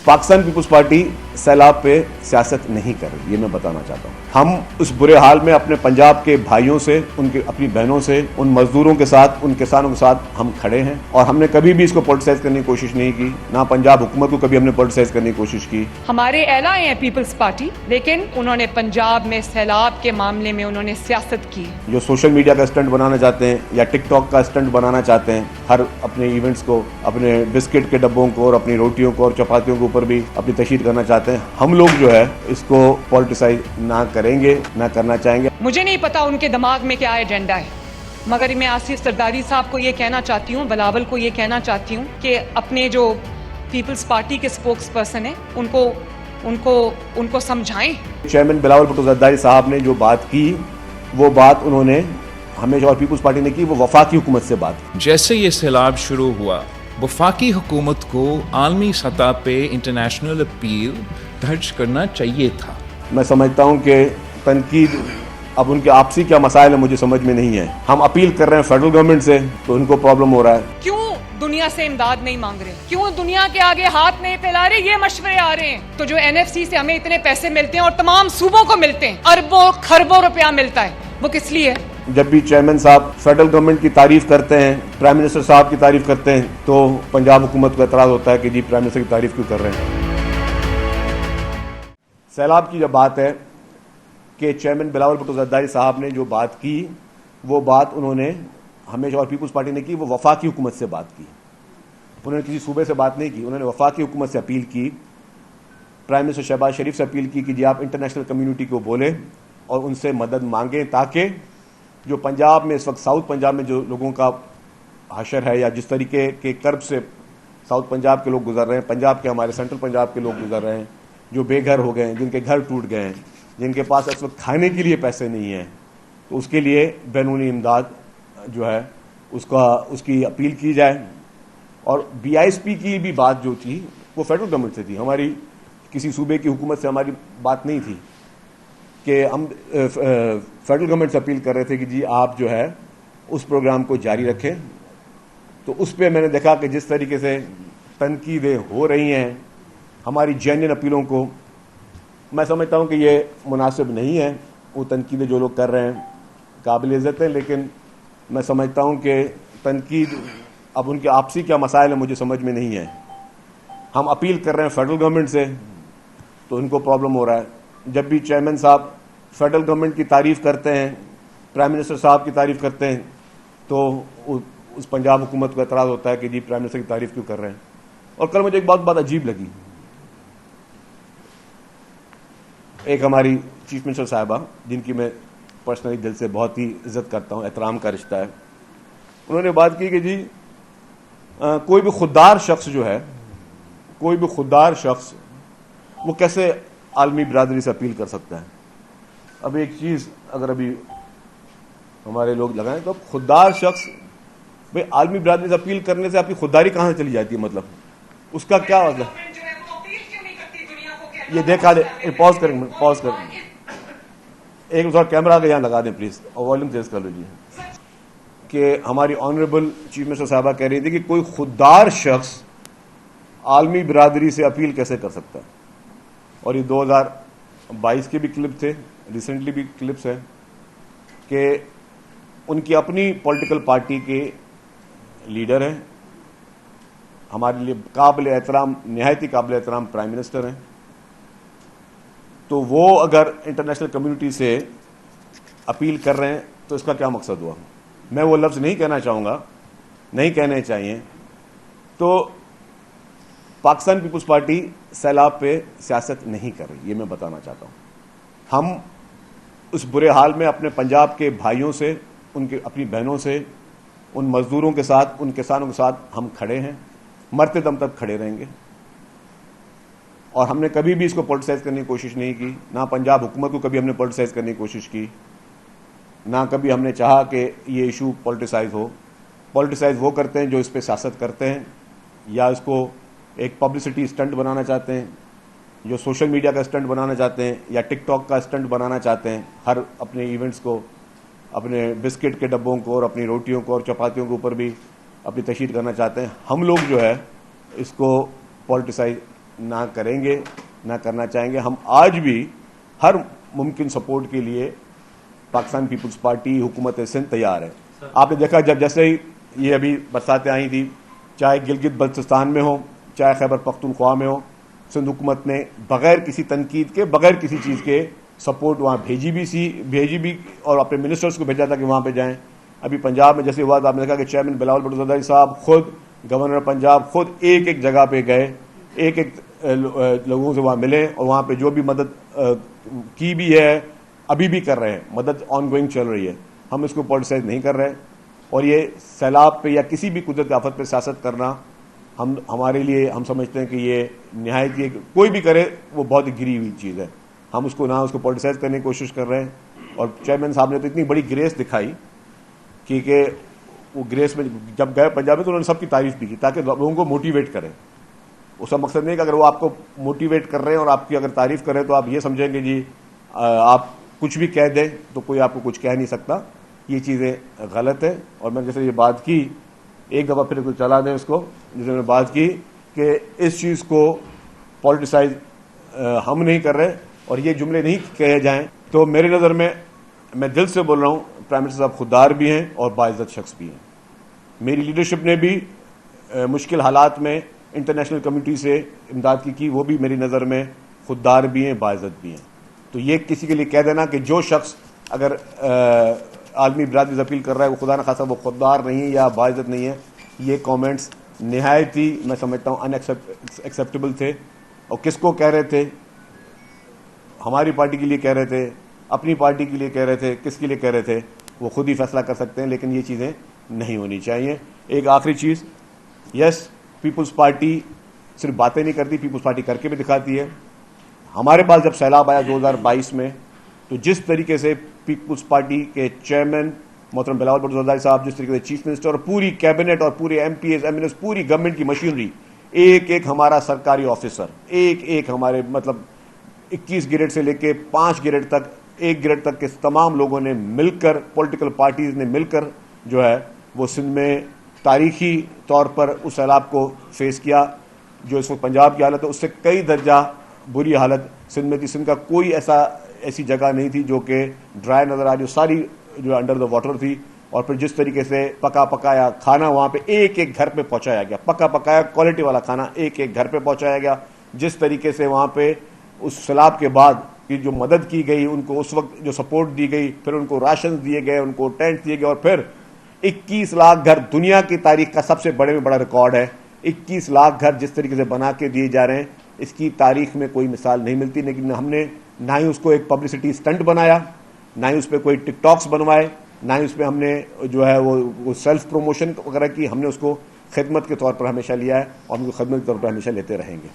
Pakistan people's party सैलाब पे सियासत नहीं कर रही, ये मैं बताना चाहता हूँ। हम उस बुरे हाल में अपने पंजाब के भाइयों से, उनके अपनी बहनों से, उन मजदूरों के साथ, उन किसानों के साथ हम खड़े हैं और हमने कभी भी इसको पॉलिटिसाइज करने की कोशिश नहीं की, ना पंजाब हुकूमत को कभी हमने पॉलिटिसाइज करने की कोशिश की। हमारे एलाए हैं पीपल्स पार्टी, लेकिन उन्होंने पंजाब में सैलाब के मामले में उन्होंने सियासत की। जो सोशल मीडिया का स्टंट बनाना चाहते हैं या टिकटॉक का स्टंट बनाना चाहते हैं, हर अपने इवेंट्स को, अपने बिस्किट के डब्बों को और अपनी रोटियों को और चपातियों के ऊपर भी अपनी तशहीर करना चाहते हैं, हम लोग जो है इसको पॉलिटिसाइज ना करेंगे, ना करना चाहेंगे। मुझे नहीं पता उनके दिमाग में क्या एजेंडा है, मगर मैं आसिफ सरदारी साहब को ये कहना चाहती हूँ, बिलावल को ये कहना चाहती हूँ कि अपने जो पीपल्स पार्टी के स्पोक्स पर्सन हैं उनको समझाएं। चेयरमैन बिलावल भुट्टो जरदारी साहब ने जो बात की, वो बात उन्होंने हमेशा और पीपल्स पार्टी ने की, वो वफाकी हुकूमत से बात की। जैसे ये सैलाब शुरू हुआ, वफाकी हुकूमत को आलमी सतह पे इंटरनेशनल अपील दर्ज करना चाहिए था। मैं समझता हूँ कि तनकीद अब उनके आपसी क्या मसाइल है मुझे समझ में नहीं है। हम अपील कर रहे हैं फेडरल गवर्नमेंट से, तो उनको प्रॉब्लम हो रहा है। क्यों दुनिया से इमदाद नहीं मांग रहे, क्यों दुनिया के आगे हाथ नहीं फैला रहे, ये मशवरे आ रहे हैं। तो जो एनएफसी से हमें इतने पैसे मिलते हैं और तमाम सूबों को मिलते हैं, अरबों खरबों रुपया मिलता है, वो किस लिए है? जब भी चेयरमैन साहब फेडरल गवर्नमेंट की तारीफ करते हैं, प्राइम मिनिस्टर साहब की तारीफ करते हैं, तो पंजाब हुकूमत को एतराज होता है कि जी प्राइम मिनिस्टर की तारीफ क्यों कर रहे हैं। सैलाब की जब बात है कि चेयरमैन बिलावल भुट्टो जरदारी साहब ने जो बात की, वो बात उन्होंने हमेशा और पीपल्स पार्टी ने की, वो वफाकी हुकूमत से बात की। उन्होंने किसी सूबे से बात नहीं की, उन्होंने वफाकी हुकूमत से अपील की, प्राइम मिनिस्टर शहबाज शरीफ से अपील की कि जी आप इंटरनेशनल कम्युनिटी को बोलें और उनसे मदद मांगें, ताकि जो पंजाब में इस वक्त साउथ पंजाब में जो लोगों का हशर है या जिस तरीके के कर्ब से साउथ पंजाब के लोग गुजर रहे हैं, पंजाब के हमारे सेंट्रल पंजाब के लोग गुजर रहे हैं, जो बेघर हो गए हैं, जिनके घर टूट गए हैं, जिनके पास इस वक्त खाने के लिए पैसे नहीं हैं, तो उसके लिए बैरूनी इमदाद जो है उसकी अपील की जाए। और बीआईएसपी की भी बात जो थी वो फेडरल गवर्नमेंट से थी, हमारी किसी सूबे की हुकूमत से हमारी बात नहीं थी कि हम फेडरल गवर्नमेंट से अपील कर रहे थे कि जी आप जो है उस प्रोग्राम को जारी रखें। तो उस पर मैंने देखा कि जिस तरीके से तनकीदें हो रही हैं हमारी जेन्युइन अपीलों को, मैं समझता हूं कि ये मुनासिब नहीं है। वो तनकीदें जो लोग कर रहे हैं काबिल इज़्ज़त है, लेकिन मैं समझता हूं कि तनकीद अब उनके आपसी क्या मसाइल है मुझे समझ में नहीं है। हम अपील कर रहे हैं फेडरल गवर्नमेंट से, तो उनको प्रॉब्लम हो रहा है। जब भी चेयरमैन साहब फेडरल गवर्नमेंट की तारीफ करते हैं, प्राइम मिनिस्टर साहब की तारीफ करते हैं, तो उस पंजाब हुकूमत को एतराज होता है कि जी प्राइम मिनिस्टर की तारीफ क्यों कर रहे हैं। और कल मुझे एक बात अजीब लगी, एक हमारी चीफ मिनिस्टर साहिबा, जिनकी मैं पर्सनली दिल से बहुत ही इज्जत करता हूँ, एहतराम का रिश्ता है, उन्होंने बात की कि जी कोई भी खुददार शख्स जो है, कोई भी खुददार शख्स वो कैसे आलमी बिरादरी से अपील कर सकता है। अब एक चीज़ अगर अभी हमारे लोग लगाएं तो खुददार शख्स, भाई आलमी बिरादरी से अपील करने से आपकी खुददारी कहाँ से चली जाती है, मतलब उसका क्या मतलब? ये देखा दे, पॉज करें एक बार कैमरा आगे यहाँ लगा दें प्लीज और वॉल्यूम तेज कर लीजिए। कि हमारी ऑनरेबल चीफ मिनिस्टर साहबा कह रही थी कि कोई खुददार शख्स आलमी बिरादरी से अपील कैसे कर सकता है। और ये 2022 के भी क्लिप थे, रिसेंटली भी क्लिप्स हैं कि उनकी अपनी पॉलिटिकल पार्टी के लीडर हैं, हमारे लिए काबिल एहतराम, निहायत ही काबिल एहतराम प्राइम मिनिस्टर हैं, तो वो अगर इंटरनेशनल कम्युनिटी से अपील कर रहे हैं तो इसका क्या मकसद हुआ? मैं वो लफ्ज़ नहीं कहना चाहूँगा, नहीं कहने चाहिए। तो पाकिस्तान पीपुल्स पार्टी सैलाब पे सियासत नहीं कर रही, ये मैं बताना चाहता हूँ। हम उस बुरे हाल में अपने पंजाब के भाइयों से, उनके अपनी बहनों से, उन मजदूरों के साथ, उन किसानों के साथ हम खड़े हैं, मरते दम तक खड़े रहेंगे। और हमने कभी भी इसको पॉलिटिसाइज करने की कोशिश नहीं की, ना पंजाब हुकूमत को कभी हमने पॉलिटिसाइज करने की कोशिश की, ना कभी हमने चाहा कि ये इशू पॉलिटिसाइज हो। पॉलिटिसाइज वो करते हैं जो इस पर सियासत करते हैं या इसको एक पब्लिसिटी स्टंट बनाना चाहते हैं, जो सोशल मीडिया का स्टंट बनाना चाहते हैं या टिकटॉक का स्टंट बनाना चाहते हैं, हर अपने इवेंट्स को, अपने बिस्किट के डब्बों को और अपनी रोटियों को और चपातियों के ऊपर भी अपनी तशहीर करना चाहते हैं। हम लोग जो है इसको पॉलिटिसाइज ना करेंगे, ना करना चाहेंगे। हम आज भी हर मुमकिन सपोर्ट के लिए पाकिस्तान पीपल्स पार्टी हुकूमत सिंध तैयार है। आपने देखा जब जैसे ही ये अभी बरसातें आई थी, चाहे गिलगित बल्तिस्तान में हो, चाहे खैबर पख्तूनख्वा में हो, सिंध हुकूमत ने बगैर किसी तनकीद के, बगैर किसी चीज़ के सपोर्ट वहाँ भेजी भी और अपने मिनिस्टर्स को भेजा था कि वहाँ पे जाएं। अभी पंजाब में जैसे हुआ था, आपने देखा कि चेयरमैन बिलावल भुट्टो ज़रदारी साहब खुद, गवर्नर पंजाब खुद एक एक जगह पे गए, एक एक लोगों से वहाँ मिले और वहाँ पे जो भी मदद की भी है, अभी भी कर रहे हैं, मदद ऑनगोइंग चल रही है। हम इसको पॉलिटिसाइज नहीं कर रहे और ये सैलाब पे या किसी भी कुदरती आफत पे सियासत करना हमारे लिए, हम समझते हैं कि ये निहायत ही, कोई भी करे वो बहुत ही गिरी हुई चीज़ है। हम उसको पॉलिटिसाइज करने की कोशिश कर रहे हैं। और चेयरमैन साहब ने तो इतनी बड़ी ग्रेस दिखाई कि वो ग्रेस में जब गए पंजाब में तो उन्होंने सबकी तारीफ भी की ताकि लोगों को मोटिवेट करें। उसका मकसद नहीं कि अगर वो आपको मोटिवेट कर रहे हैं और आपकी अगर तारीफ करें तो आप ये समझेंगे जी आप कुछ भी कह दें तो कोई आपको कुछ कह नहीं सकता। ये चीज़ें गलत है। और मैंने जैसे ये बात की, एक दफ़ा फिर कुछ चला दें उसको, जैसे मैंने बात की कि इस चीज़ को पॉलिटिसाइज हम नहीं कर रहे और ये जुमले नहीं कहे जाएं। तो मेरी नज़र में, मैं दिल से बोल रहा हूँ, प्राइम मिनिस्टर साहब खुददार भी हैं और बाइज़्ज़त शख्स भी हैं। मेरी लीडरशिप ने भी मुश्किल हालात में इंटरनेशनल कम्युनिटी से इमदाद की, वो भी मेरी नज़र में खुददार भी हैं, बाइज़्ज़त भी हैं। तो ये किसी के लिए कह देना कि जो शख्स अगर आलमी बिरादरी अपील कर रहा है वो खुदा न खासा वो खुददार नहीं है या बाइज़्ज़त नहीं है, ये कमेंट्स निहायत ही मैं समझता हूँ अनएक्सेप्टेबल थे। और किसको कह रहे थे? हमारी पार्टी के लिए कह रहे थे, अपनी पार्टी के लिए कह रहे थे, किसके लिए कह रहे थे, वो खुद ही फैसला कर सकते हैं। लेकिन ये चीज़ें नहीं होनी चाहिए। एक आखिरी चीज़, यस, पीपल्स पार्टी सिर्फ बातें नहीं करती, पीपल्स पार्टी करके भी दिखाती है। हमारे पास जब सैलाब आया 2022 में, तो जिस तरीके से पीपल्स पार्टी के चेयरमैन मोहतरम बिलावल भुट्टो ज़रदारी साहब, जिस तरीके से चीफ मिनिस्टर और पूरी कैबिनेट और पूरे MPs, MNs, पूरी गवर्नमेंट की मशीनरी, एक एक हमारा सरकारी ऑफिसर, एक एक हमारे मतलब 21 ग्रेड से लेके 5 ग्रेड तक, 1 ग्रेड तक के तमाम लोगों ने मिलकर, पॉलिटिकल पार्टीज ने मिलकर जो है वो सिंध में तारीखी तौर पर उस सैलाब को फेस किया। जो इस वक्त पंजाब की हालत है उससे कई दर्जा बुरी हालत सिंध में थी। सिंध का कोई ऐसी जगह नहीं थी जो कि ड्राई नज़र आ रही, सारी जो अंडर द वाटर थी। और फिर जिस तरीके से पका पकाया खाना वहाँ पे एक एक घर पे पहुँचाया गया, पका पकाया क्वालिटी वाला खाना एक एक घर पे पहुँचाया गया। जिस तरीके से वहाँ पे उस सैलाब के बाद की जो मदद की गई, उनको उस वक्त जो सपोर्ट दी गई, फिर उनको राशन दिए गए, उनको टेंट दिए गए, और फिर 21 लाख घर, दुनिया की तारीख का सबसे बड़े में बड़ा रिकॉर्ड है। 21 लाख घर जिस तरीके से बना के दिए जा रहे हैं, इसकी तारीख में कोई मिसाल नहीं मिलती। लेकिन हमने ना ही उसको एक पब्लिसिटी स्टंट बनाया, ना ही उस पर कोई टिकटॉक्स बनवाए, ना ही उस पर हमने जो है वो सेल्फ प्रमोशन वगैरह की। हमने उसको खिदमत के तौर पर हमेशा लिया है और हम खिदमत के तौर पर हमेशा लेते रहेंगे।